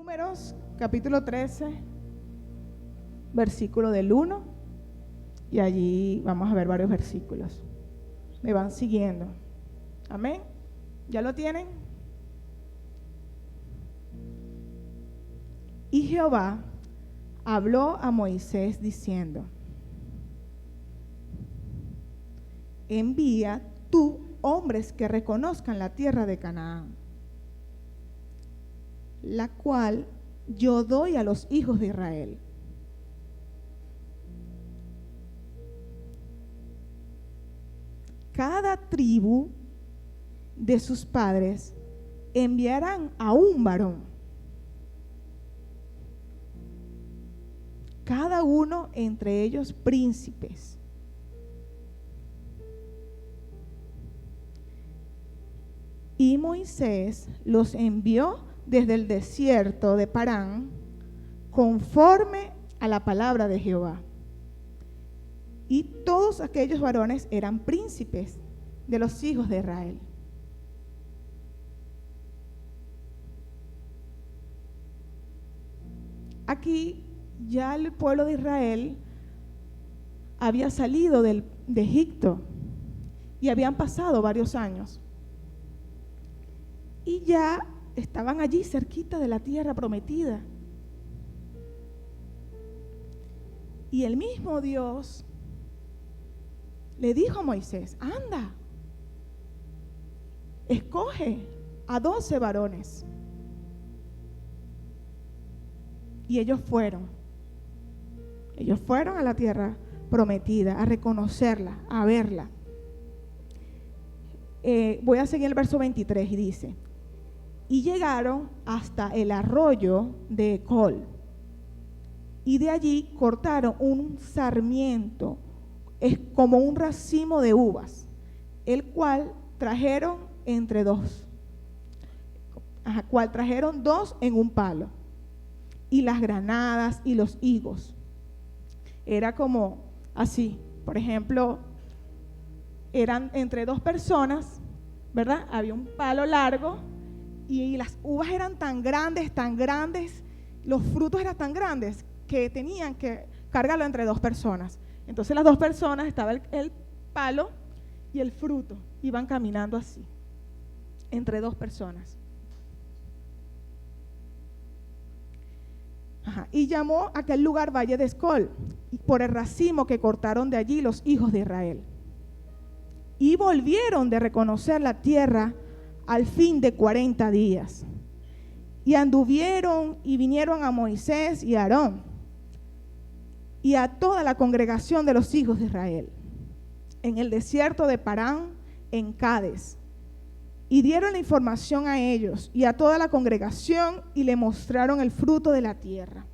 Números, capítulo 13, versículo del 1, y allí vamos a ver varios versículos. Me van siguiendo. Amén. ¿Ya lo tienen? Y Jehová habló a Moisés diciendo: envía tú hombres que reconozcan la tierra de Canaán, la cual yo doy a los hijos de Israel. Cada tribu de sus padres enviarán a un varón, cada uno entre ellos príncipes. Y Moisés los envió desde el desierto de Parán, conforme a la palabra de Jehová. Y todos aquellos varones eran príncipes de los hijos de Israel. Aquí ya el pueblo de Israel había salido de Egipto y habían pasado varios años. Y ya estaban allí cerquita de la tierra prometida. Y el mismo Dios le dijo a Moisés: anda, escoge a 12 varones. Y ellos fueron a la tierra prometida, a reconocerla, a verla. Voy a seguir el verso 23 y dice: y llegaron hasta el arroyo de Ecol, y de allí cortaron un sarmiento, es como un racimo de uvas, el cual trajeron dos en un palo, y las granadas y los higos. Era como así, por ejemplo, eran entre dos personas, ¿verdad? Había un palo largo y las uvas eran tan grandes, los frutos eran tan grandes que tenían que cargarlo entre dos personas. Entonces las dos personas, estaba el palo y el fruto, iban caminando así, entre dos personas. Y llamó aquel lugar Valle de Escol, por el racimo que cortaron de allí los hijos de Israel. Y volvieron de reconocer la tierra al fin de 40 días. Y anduvieron y vinieron a Moisés y a Aarón y a toda la congregación de los hijos de Israel en el desierto de Parán, en Cades. Y dieron la información a ellos y a toda la congregación y le mostraron el fruto de la tierra.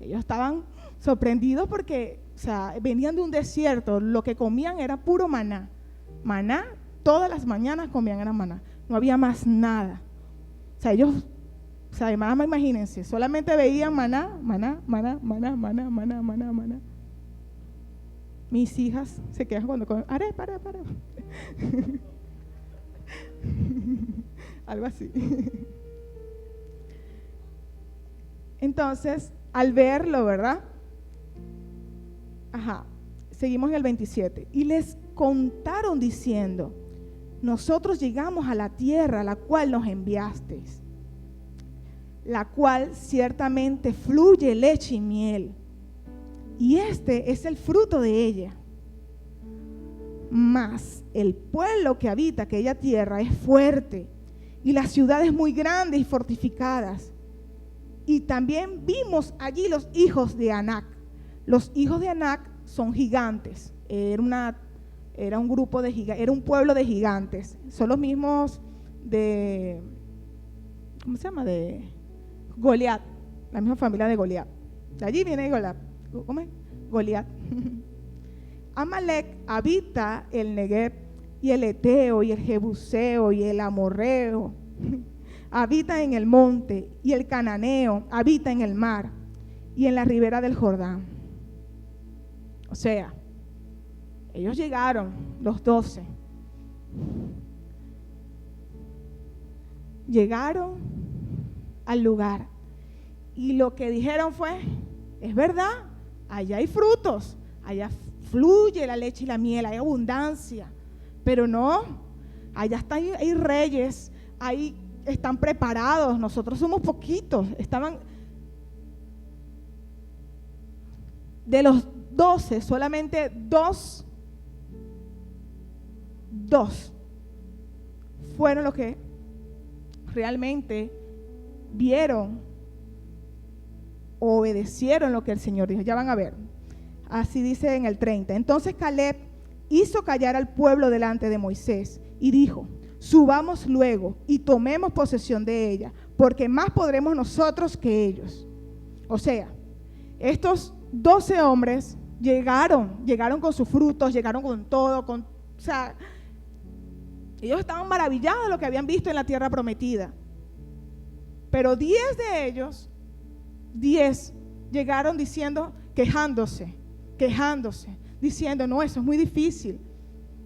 Ellos estaban sorprendidos porque, venían de un desierto, lo que comían era puro maná. Maná, todas las mañanas comían era maná, no había más nada. Ellos, además, imagínense, solamente veían maná. Mis hijas se quedan cuando comen, para. Algo así. Entonces, al verlo, ¿verdad? Seguimos en el 27. Y les contaron diciendo: nosotros llegamos a la tierra a la cual nos enviasteis, la cual ciertamente fluye leche y miel, y este es el fruto de ella. Mas el pueblo que habita aquella tierra es fuerte, y las ciudades muy grandes y fortificadas. Y también vimos allí los hijos de Anac. Los hijos de Anac son gigantes. Era un grupo de gigantes, era un pueblo de gigantes. Son los mismos de, ¿cómo se llama? De Goliat, la misma familia de Goliat. De allí viene Goliat. ¿Cómo es? Goliat. Amalek habita el Negev, y el Eteo, y el Jebuseo, y el Amorreo habita en el monte, y el Cananeo habita en el mar y en la ribera del Jordán. O sea, ellos llegaron, los 12. Llegaron al lugar. Y lo que dijeron fue, es verdad, allá hay frutos, allá fluye la leche y la miel, hay abundancia, pero no, allá hay reyes, ahí están preparados, nosotros somos poquitos. Estaban de los 12, solamente dos fueron los que realmente vieron, obedecieron lo que el Señor dijo. Ya van a ver, así dice en el 30. Entonces Caleb hizo callar al pueblo delante de Moisés y dijo, subamos luego y tomemos posesión de ella, porque más podremos nosotros que ellos. O sea, estos 12 hombres llegaron con sus frutos, llegaron con todo, o sea, ellos estaban maravillados de lo que habían visto en la tierra prometida. Pero 10 de ellos, 10 llegaron diciendo, quejándose, diciendo, no, eso es muy difícil.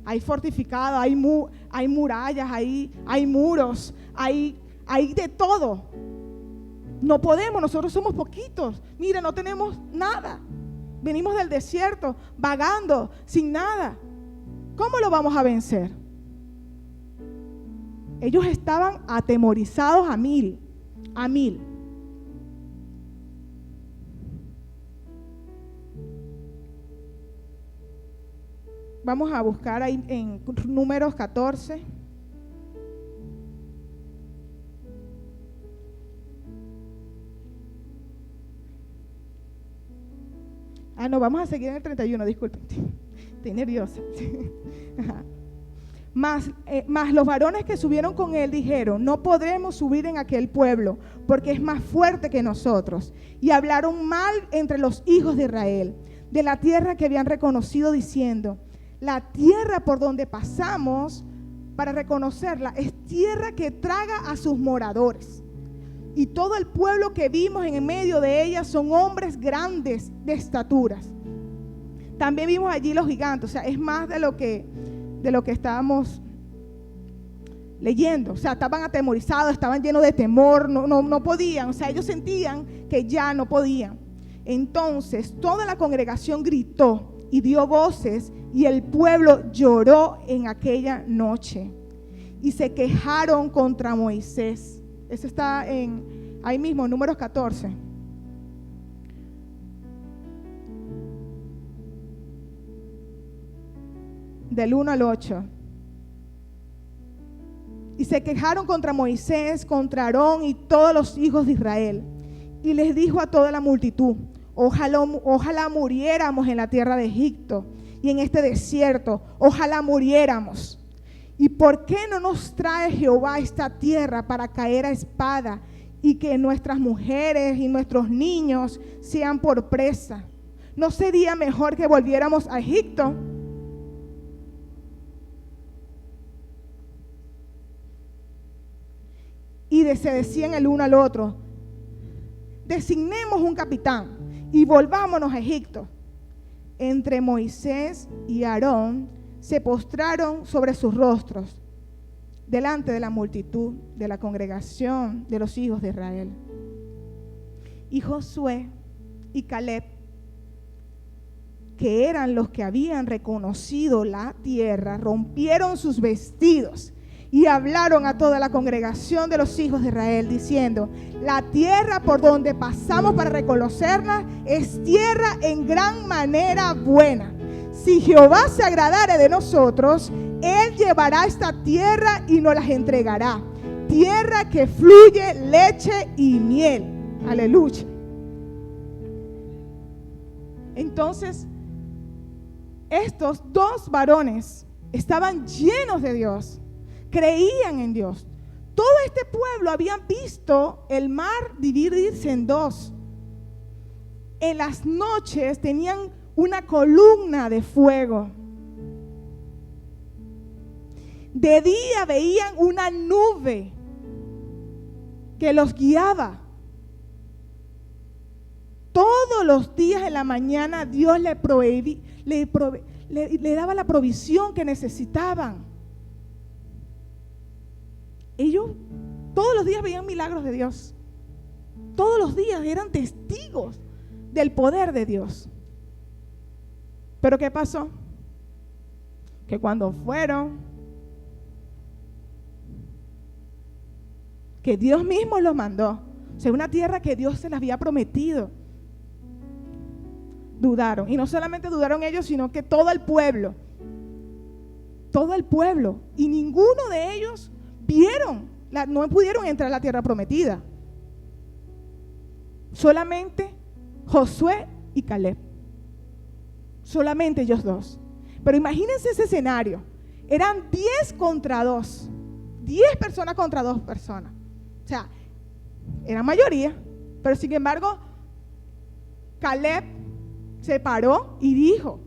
Hay fortificado, hay murallas, hay muros, hay de todo. No podemos, nosotros somos poquitos. Mira, no tenemos nada. Venimos del desierto, vagando, sin nada. ¿Cómo lo vamos a vencer? Ellos estaban atemorizados a mil. Vamos a buscar ahí en Números 14. No, vamos a seguir en el 31, disculpen. Estoy nerviosa. Mas los varones que subieron con él dijeron, no podremos subir en aquel pueblo, porque es más fuerte que nosotros. Y hablaron mal entre los hijos de Israel, de la tierra que habían reconocido, diciendo, la tierra por donde pasamos para reconocerla es tierra que traga a sus moradores. Y todo el pueblo que vimos en medio de ella son hombres grandes de estaturas. También vimos allí los gigantes, o sea, es más de lo que estábamos leyendo. O sea, estaban atemorizados, estaban llenos de temor, no podían, o sea, ellos sentían que ya no podían. Entonces toda la congregación gritó y dio voces, y el pueblo lloró en aquella noche y se quejaron contra Moisés. Eso está ahí mismo, en Números 14. Del 1 al 8. Y se quejaron contra Moisés, contra Aarón y todos los hijos de Israel. Y les dijo a toda la multitud, ojalá muriéramos en la tierra de Egipto y en este desierto, ojalá muriéramos. ¿Y por qué no nos trae Jehová esta tierra para caer a espada y que nuestras mujeres y nuestros niños sean por presa? ¿No sería mejor que volviéramos a Egipto? Y se decían el uno al otro, designemos un capitán y volvámonos a Egipto. Entre Moisés y Aarón se postraron sobre sus rostros delante de la multitud de la congregación de los hijos de Israel. Y Josué y Caleb, que eran los que habían reconocido la tierra, rompieron sus vestidos y hablaron a toda la congregación de los hijos de Israel, diciendo, la tierra por donde pasamos para reconocerla es tierra en gran manera buena. Si Jehová se agradare de nosotros, Él llevará esta tierra y nos las entregará. Tierra que fluye leche y miel. Aleluya. Entonces, estos dos varones estaban llenos de Dios. Creían en Dios. Todo este pueblo habían visto el mar dividirse en dos. En las noches tenían una columna de fuego. De día veían una nube que los guiaba. Todos los días en la mañana Dios le daba la provisión que necesitaban. Ellos todos los días veían milagros de Dios. todos los días eran testigos del poder de Dios. Pero ¿qué pasó? Que cuando fueron, que Dios mismo los mandó, o sea, una tierra que Dios se les había prometido, dudaron. Y no solamente dudaron ellos, sino que todo el pueblo, y ninguno de ellos no pudieron entrar a la tierra prometida. Solamente Josué y Caleb. Solamente ellos dos. Pero imagínense ese escenario. Eran 10 contra 2. 10 personas contra 2 personas. O sea, eran mayoría. Pero sin embargo, Caleb se paró y dijo: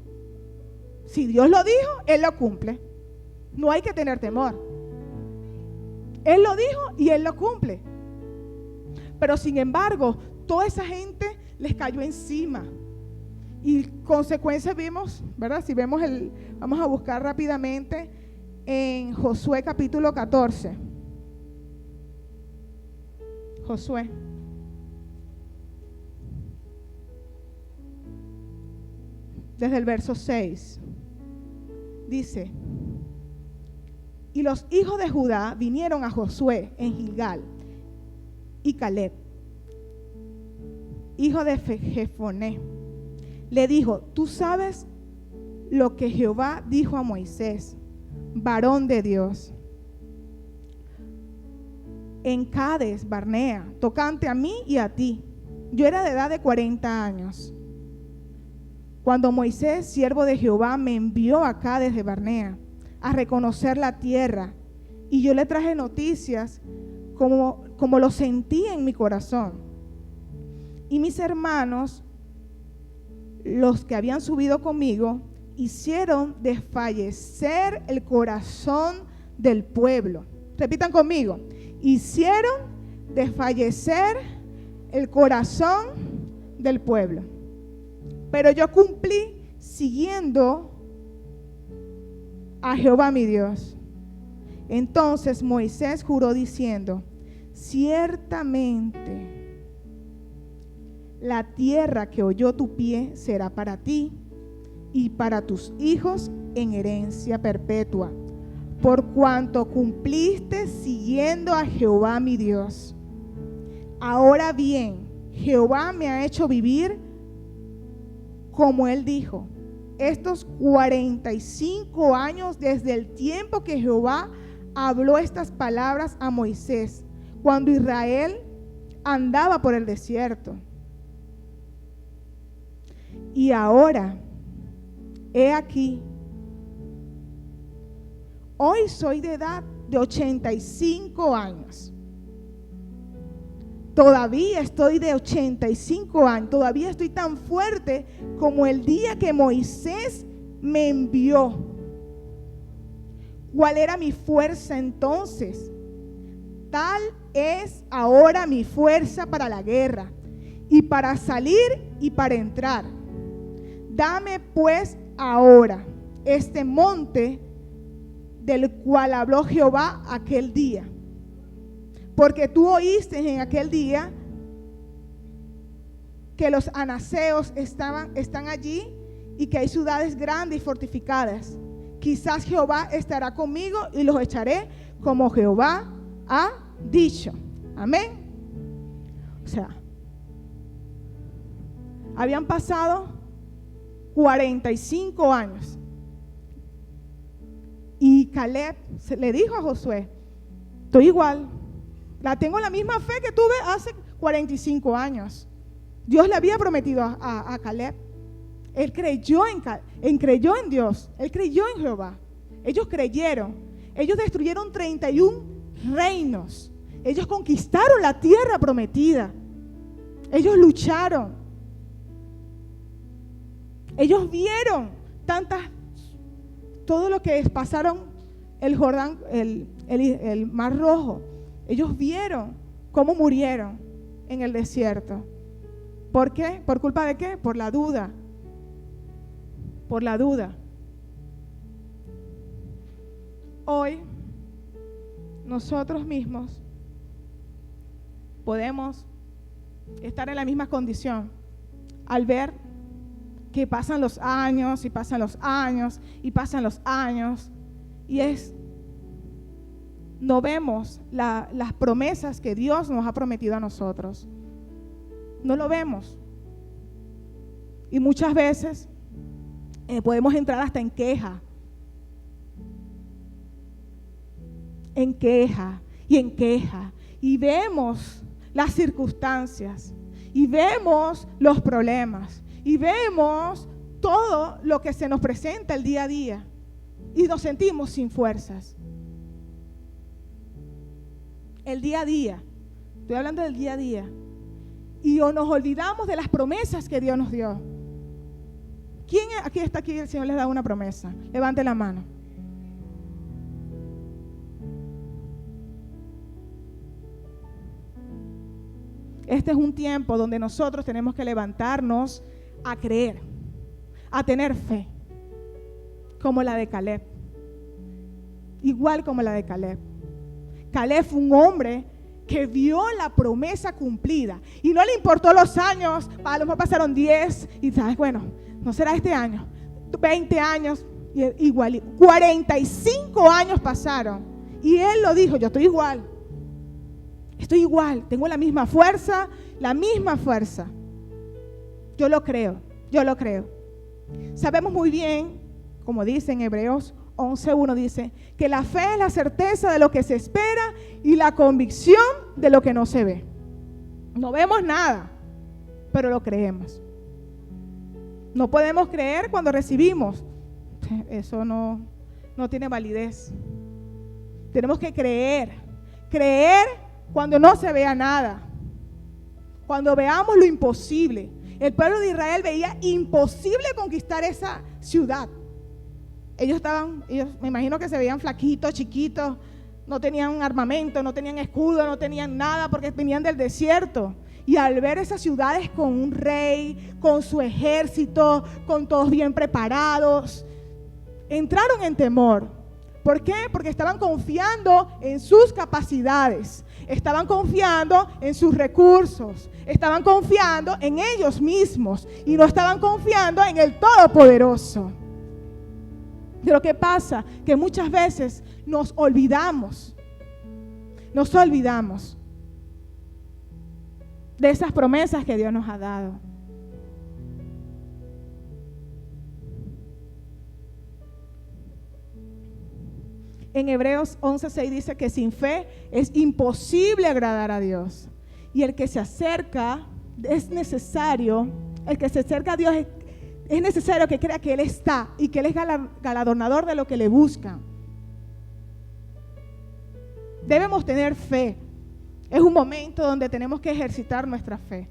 si Dios lo dijo, Él lo cumple. No hay que tener temor. Él lo dijo y Él lo cumple. Pero sin embargo, toda esa gente les cayó encima. Y consecuencias vimos, ¿verdad? Si vemos vamos a buscar rápidamente en Josué capítulo 14. Josué. Desde el verso 6. Dice: y los hijos de Judá vinieron a Josué en Gilgal, y Caleb, hijo de Jefoné, le dijo: tú sabes lo que Jehová dijo a Moisés, varón de Dios, en Cades Barnea, tocante a mí y a ti. Yo era de edad de 40 años. Cuando Moisés, siervo de Jehová, me envió a Cades de Barnea a reconocer la tierra, y yo le traje noticias como lo sentí en mi corazón. Y mis hermanos, los que habían subido conmigo, hicieron desfallecer el corazón del pueblo. Repitan conmigo: hicieron desfallecer el corazón del pueblo. Pero yo cumplí siguiendo a Jehová mi Dios. Entonces Moisés juró diciendo: ciertamente la tierra que oyó tu pie será para ti y para tus hijos en herencia perpetua, por cuanto cumpliste siguiendo a Jehová mi Dios. Ahora bien, Jehová me ha hecho vivir como él dijo, estos 45 años desde el tiempo que Jehová habló estas palabras a Moisés, cuando Israel andaba por el desierto. Y ahora, he aquí, hoy soy de edad de 85 años. Todavía estoy de 85 años, todavía estoy tan fuerte como el día que Moisés me envió. ¿Cuál era mi fuerza entonces? Tal es ahora mi fuerza para la guerra, y para salir y para entrar. Dame pues ahora este monte del cual habló Jehová aquel día. Porque tú oíste en aquel día que los anaseos están allí y que hay ciudades grandes y fortificadas. Quizás Jehová estará conmigo y los echaré como Jehová ha dicho. Amén. O sea, habían pasado 45 años. Y Caleb le dijo a Josué: estoy igual. Tengo la misma fe que tuve hace 45 años. Dios le había prometido a Caleb. Él creyó en Dios. Él creyó en Jehová. Ellos creyeron. Ellos destruyeron 31 reinos. Ellos conquistaron la tierra prometida. Ellos lucharon. Ellos vieron todo lo que pasaron el Jordán, el Mar Rojo. Ellos vieron cómo murieron en el desierto. ¿Por qué? ¿Por culpa de qué? Por la duda. Por la duda. Hoy, nosotros mismos podemos estar en la misma condición al ver que pasan los años y pasan los años y pasan los años y no vemos las promesas que Dios nos ha prometido a nosotros. No lo vemos. Y muchas veces podemos entrar hasta en queja y vemos las circunstancias y vemos los problemas y vemos todo lo que se nos presenta el día a día y nos sentimos sin fuerzas. El día a día, estoy hablando del día a día, y o nos olvidamos de las promesas que Dios nos dio. ¿Quién está aquí? El Señor les da una promesa. Levante la mano. Este es un tiempo donde nosotros tenemos que levantarnos a creer, a tener fe, como la de Caleb, igual como la de Caleb. Caleb fue un hombre que vio la promesa cumplida y no le importó los años. A lo mejor pasaron 10 y sabes, bueno, no será este año, 20 años, igual, 45 años pasaron y él lo dijo: yo estoy igual, tengo la misma fuerza, yo lo creo. Sabemos muy bien, como dice en Hebreos 11:1, dice que la fe es la certeza de lo que se espera y la convicción de lo que no se ve. No vemos nada, pero lo creemos. No podemos creer cuando recibimos. Eso no tiene validez. Tenemos que creer cuando no se vea nada, cuando veamos lo imposible. El pueblo de Israel veía imposible conquistar esa ciudad. Ellos me imagino que se veían flaquitos, chiquitos, no tenían armamento, no tenían escudo, no tenían nada porque venían del desierto. Y al ver esas ciudades con un rey, con su ejército, con todos bien preparados, entraron en temor. ¿Por qué? Porque estaban confiando en sus capacidades, estaban confiando en sus recursos, estaban confiando en ellos mismos y no estaban confiando en el Todopoderoso. De lo que pasa, que muchas veces nos olvidamos de esas promesas que Dios nos ha dado. En Hebreos 11:6 dice que sin fe es imposible agradar a Dios. Y el que se acerca a Dios es necesario que crea que Él está y que Él es galardonador de lo que le buscan. Debemos tener fe. Es un momento donde tenemos que ejercitar nuestra fe.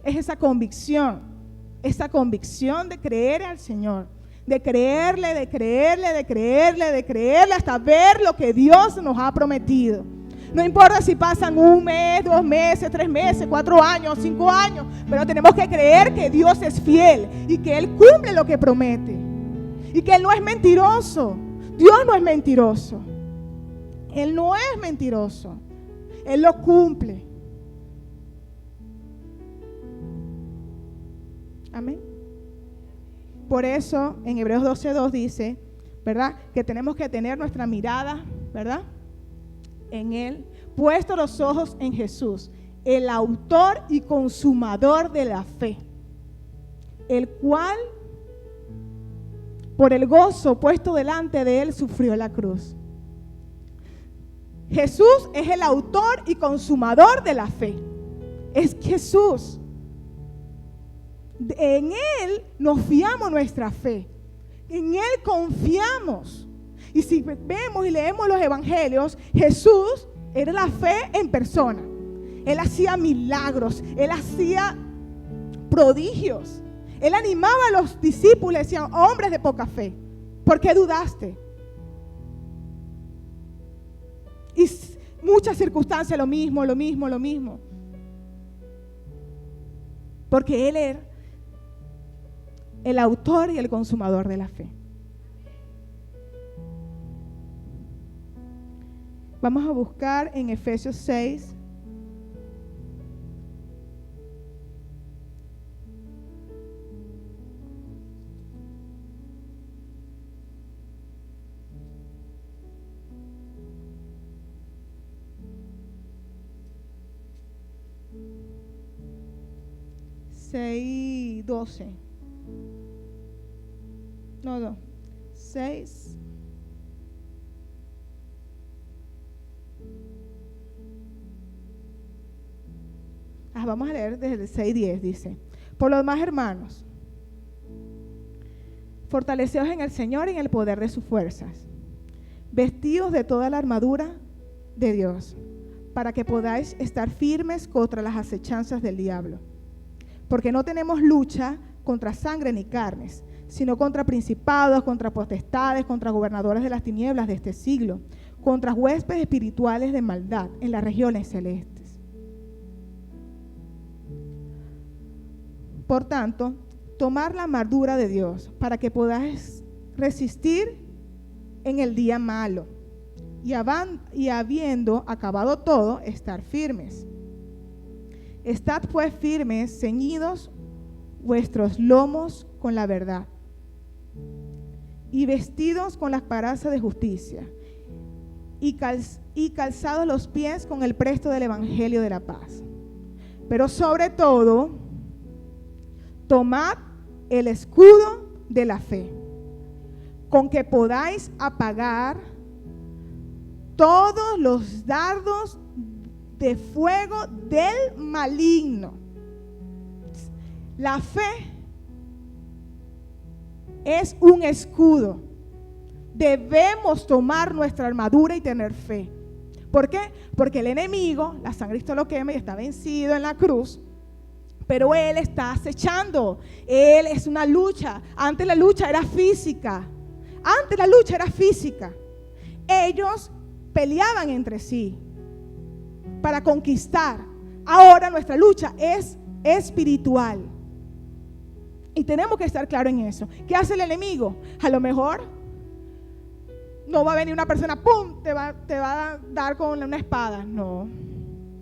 Es esa convicción de creer al Señor, de creerle hasta ver lo que Dios nos ha prometido. No importa si pasan 1 mes, 2 meses, 3 meses, 4 años, 5 años, pero tenemos que creer que Dios es fiel y que Él cumple lo que promete y que Él no es mentiroso. Dios no es mentiroso. Él no es mentiroso. Él lo cumple. Amén. Por eso en Hebreos 12:2 dice, ¿verdad?, que tenemos que tener nuestra mirada, ¿verdad?, en Él, puesto los ojos en Jesús, el autor y consumador de la fe, el cual por el gozo puesto delante de Él sufrió la cruz. Jesús es el autor y consumador de la fe. Es Jesús. En Él nos fiamos nuestra fe. En Él confiamos. Y si vemos y leemos los evangelios, Jesús era la fe en persona. Él hacía milagros, Él hacía prodigios. Él animaba a los discípulos, decían: hombres de poca fe, ¿por qué dudaste? Y muchas circunstancias lo mismo. Porque Él era el autor y el consumador de la fe. Vamos a buscar en Efesios 6. Y 12. No, 6. Vamos a leer desde el 6:10, dice: por lo demás, hermanos, fortaleceos en el Señor y en el poder de sus fuerzas, vestidos de toda la armadura de Dios, para que podáis estar firmes contra las acechanzas del diablo. Porque no tenemos lucha contra sangre ni carnes, sino contra principados, contra potestades, contra gobernadores de las tinieblas de este siglo, contra huestes espirituales de maldad en las regiones celestes. Por tanto, tomar la armadura de Dios para que podáis resistir en el día malo y habiendo acabado todo, estar firmes. Estad pues firmes, ceñidos vuestros lomos con la verdad y vestidos con las corazas de justicia y calzados los pies con el presto del evangelio de la paz. Pero sobre todo, tomad el escudo de la fe, con que podáis apagar todos los dardos de fuego del maligno. La fe es un escudo. Debemos tomar nuestra armadura y tener fe. ¿Por qué? Porque el enemigo, la sangre Cristo lo quema y está vencido en la cruz, pero él está acechando. Él es una lucha. Antes la lucha era física. Ellos peleaban entre sí para conquistar. Ahora nuestra lucha es espiritual. Y tenemos que estar claros en eso. ¿Qué hace el enemigo? A lo mejor no va a venir una persona, ¡pum!, te va a dar con una espada. No.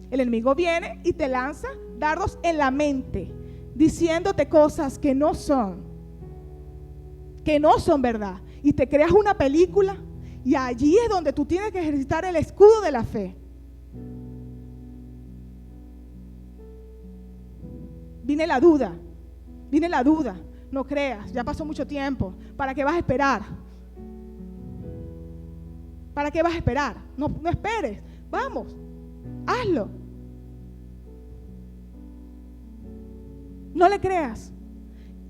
El enemigo viene y te lanza dardos en la mente, diciéndote cosas que no son verdad. Y te creas una película, y allí es donde tú tienes que ejercitar el escudo de la fe. Viene la duda, no creas, ya pasó mucho tiempo. ¿Para qué vas a esperar? No esperes, vamos, hazlo. No le creas.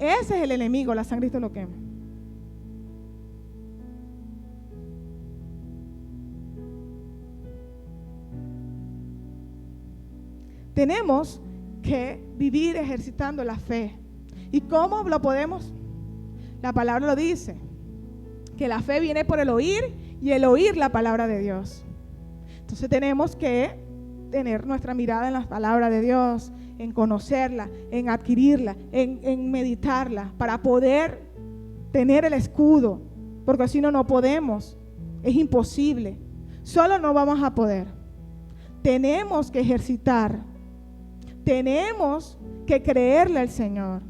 Ese es el enemigo, la sangre Cristo lo quema. Tenemos que vivir ejercitando la fe. ¿Y cómo lo podemos? La palabra lo dice, que la fe viene por el oír y el oír la palabra de Dios. Entonces tenemos que tener nuestra mirada en la palabra de Dios, en conocerla, en adquirirla, en meditarla, para poder tener el escudo, porque si no podemos, es imposible, solo no vamos a poder. Tenemos que ejercitar, tenemos que creerle al Señor.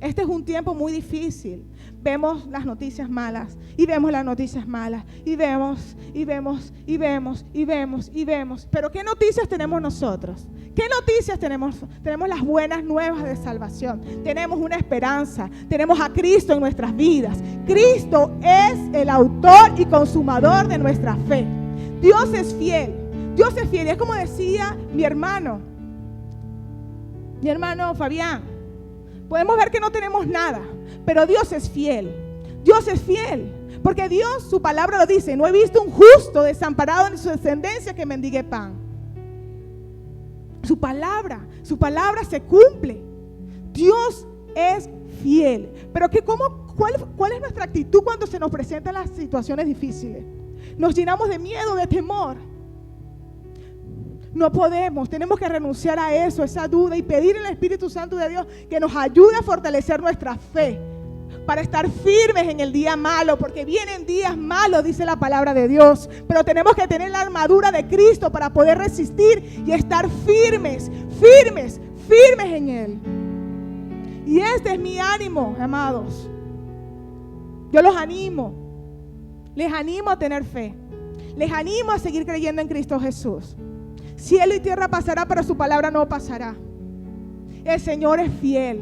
Este es un tiempo muy difícil. Vemos las noticias malas y vemos las noticias malas y vemos. Pero ¿qué noticias tenemos nosotros? ¿Qué noticias tenemos? Tenemos las buenas nuevas de salvación. Tenemos una esperanza. Tenemos a Cristo en nuestras vidas. Cristo es el autor y consumador de nuestra fe. Dios es fiel. Dios es fiel. Y es como decía mi hermano Fabián. Podemos ver que no tenemos nada, pero Dios es fiel. Dios es fiel, porque Dios, su palabra lo dice: no he visto un justo desamparado ni su descendencia que mendigue pan. Su palabra se cumple. Dios es fiel. Pero ¿cuál es nuestra actitud cuando se nos presentan las situaciones difíciles? Nos llenamos de miedo, de temor. No podemos, tenemos que renunciar a eso, esa duda, y pedir al Espíritu Santo de Dios que nos ayude a fortalecer nuestra fe. para estar firmes en el día malo, porque vienen días malos, dice la palabra de Dios, pero tenemos que tener la armadura de Cristo para poder resistir y estar firmes en Él. Y este es mi ánimo, amados. Yo los animo, les animo a tener fe, les animo a seguir creyendo en Cristo Jesús. Cielo y tierra pasará, pero su palabra no pasará. El Señor es fiel.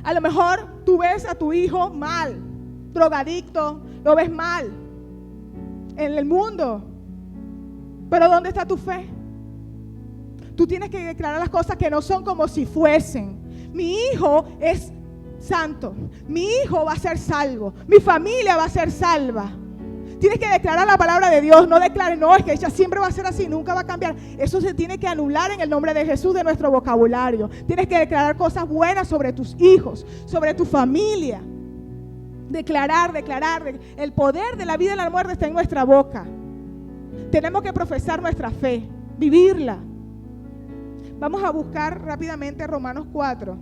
A lo mejor tú ves a tu hijo mal, drogadicto, lo ves mal en el mundo, pero ¿dónde está tu fe? Tú tienes que declarar las cosas que no son como si fuesen. Mi hijo es santo, mi hijo va a ser salvo, mi familia va a ser salva. Tienes que declarar la palabra de Dios. No declares, no, es que ella siempre va a ser así, nunca va a cambiar. Eso se tiene que anular en el nombre de Jesús de nuestro vocabulario. Tienes que declarar cosas buenas sobre tus hijos, sobre tu familia. Declarar. El poder de la vida y la muerte está en nuestra boca. Tenemos que profesar nuestra fe, vivirla. Vamos a buscar rápidamente Romanos 4.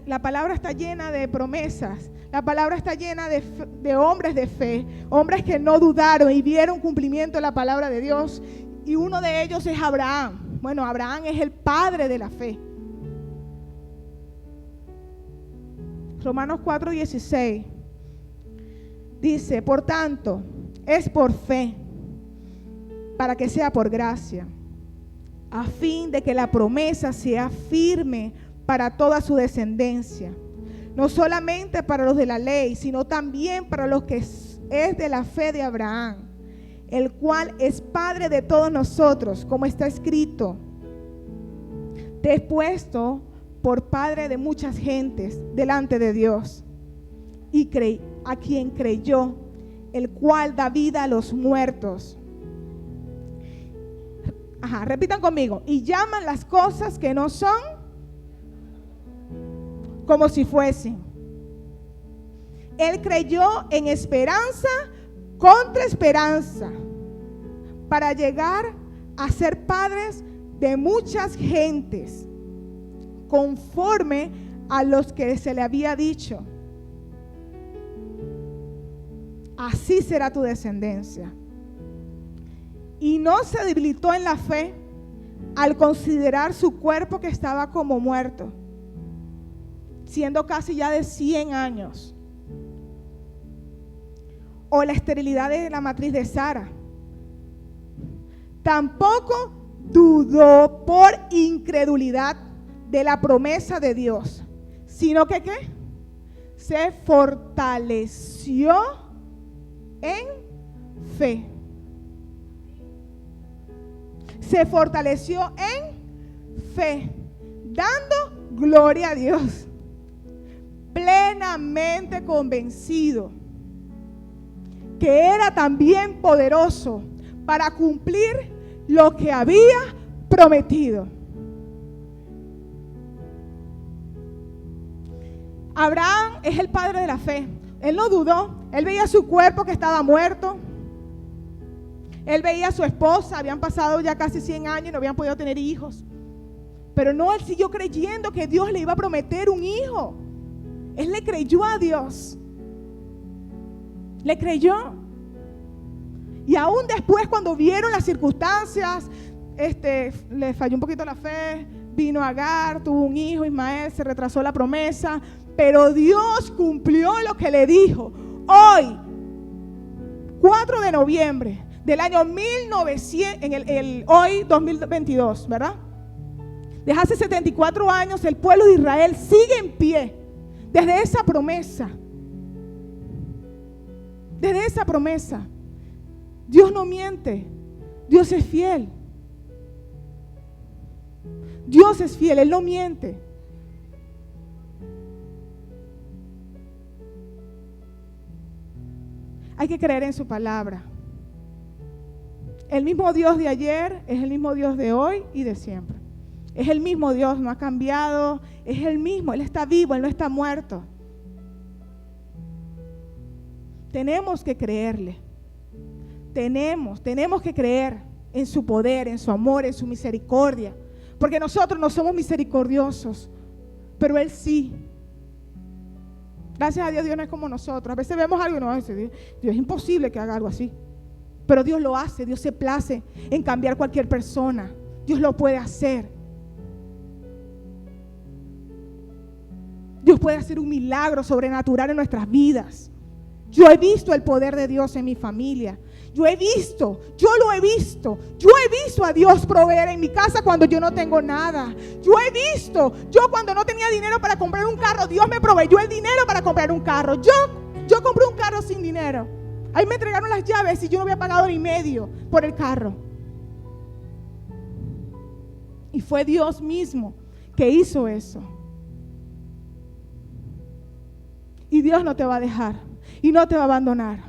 La palabra está llena de promesas. La palabra está llena de hombres de fe, hombres que no dudaron y vieron cumplimiento de la palabra de Dios. Y uno de ellos es Abraham. Bueno, Abraham es el padre de la fe. Romanos 4:16 dice: por tanto, es por fe, para que sea por gracia, a fin de que la promesa sea firme para toda su descendencia. No solamente para los de la ley, sino también para los que es de la fe de Abraham, el cual es Padre de todos nosotros, como está escrito: te he puesto por Padre de muchas gentes delante de Dios, y a quien creyó, el cual da vida a los muertos. Repitan conmigo: y llaman las cosas que no son como si fuesen. Él creyó en esperanza contra esperanza, para llegar a ser padres de muchas gentes, conforme a los que se le había dicho: así será tu descendencia. Y no se debilitó en la fe al considerar su cuerpo que estaba como muerto, siendo casi ya de 100 años, o la esterilidad de la matriz de Sara. Tampoco dudó por incredulidad de la promesa de Dios, sino que ¿qué? Se fortaleció en fe. Se fortaleció en fe, dando gloria a Dios, plenamente convencido que era también poderoso para cumplir lo que había prometido. Abraham es el padre de la fe. Él no dudó. Él veía su cuerpo que estaba muerto. Él veía a su esposa, habían pasado ya casi 100 años y no habían podido tener hijos. Pero no, él siguió creyendo que Dios le iba a prometer un hijo. Él le creyó a Dios. Le creyó. Y aún después, cuando vieron las circunstancias, le falló un poquito la fe. Vino Agar, tuvo un hijo, Ismael, se retrasó la promesa. Pero Dios cumplió lo que le dijo. Hoy, 4 de noviembre del año 1900, hoy 2022, ¿verdad? Desde hace 74 años el pueblo de Israel sigue en pie. Desde esa promesa. Desde esa promesa. Dios no miente. Dios es fiel. Dios es fiel, Él no miente. Hay que creer en su palabra. El mismo Dios de ayer es el mismo Dios de hoy y de siempre. Es el mismo Dios, no ha cambiado. Es el mismo, Él está vivo, Él no está muerto. Tenemos que creerle. Tenemos que creer en su poder, en su amor, en su misericordia. Porque nosotros no somos misericordiosos. pero Él sí. Gracias a Dios, Dios no es como nosotros. A veces vemos algo y nos dice, Dios, es imposible que haga algo así. Pero Dios lo hace, Dios se place en cambiar cualquier persona. Dios lo puede hacer. Dios puede hacer un milagro sobrenatural en nuestras vidas. Yo he visto el poder de Dios en mi familia. Yo lo he visto. Yo he visto a Dios proveer en mi casa cuando yo no tengo nada. Yo cuando no tenía dinero para comprar un carro, Dios me proveyó el dinero para comprar un carro. Yo compré un carro sin dinero. Ahí me entregaron las llaves y yo no había pagado ni medio por el carro. Y fue Dios mismo que hizo eso. Y Dios no te va a dejar y no te va a abandonar.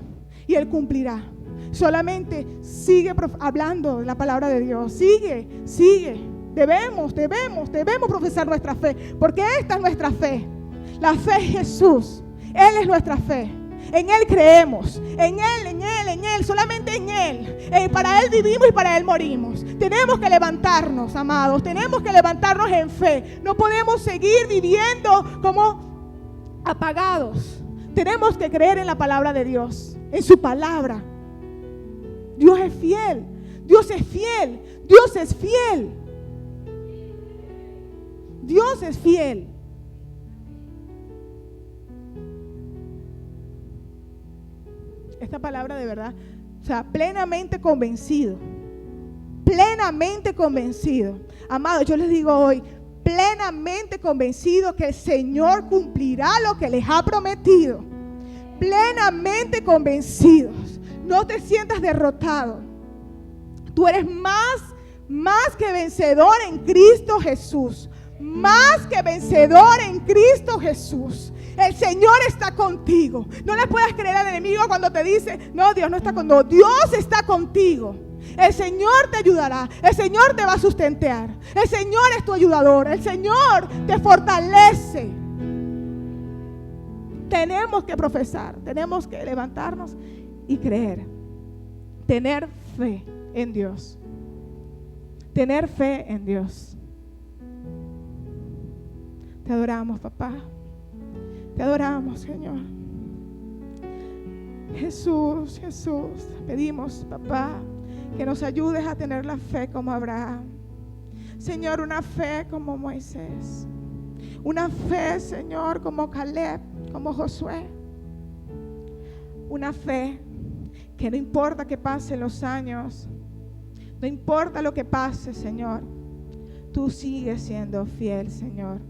Y Él cumplirá. Solamente sigue hablando de la palabra de Dios. Sigue. Debemos profesar nuestra fe, porque esta es nuestra fe. La fe es Jesús. Él es nuestra fe. En Él creemos. En Él, solamente en Él. Para Él vivimos y para Él morimos. Tenemos que levantarnos, amados. Tenemos que levantarnos en fe. No podemos seguir viviendo como apagados. Tenemos que creer en la palabra de Dios, en su palabra. Dios es fiel. Dios es fiel. Dios es fiel. Dios es fiel. Esta palabra de verdad, o sea, plenamente convencido. Plenamente convencido. Amados, yo les digo hoy, plenamente convencido que el Señor cumplirá lo que les ha prometido. Plenamente convencidos. No te sientas derrotado. Tú eres más que vencedor en Cristo Jesús. Más que vencedor en Cristo Jesús. El Señor está contigo. No le puedes creer al enemigo cuando te dice, no, Dios no está contigo. No, Dios está contigo. El Señor te ayudará. El Señor te va a sustentar. El Señor es tu ayudador. El Señor te fortalece. Tenemos que profesar. Tenemos que levantarnos y creer. Tener fe en Dios. Tener fe en Dios. Te adoramos, papá. Te adoramos, Señor. Jesús, pedimos, papá, que nos ayudes a tener la fe como Abraham. Señor, una fe como Moisés. Una fe, Señor, como Caleb, como Josué. Una fe que no importa que pasen los años, no importa lo que pase, Señor, tú sigues siendo fiel, Señor.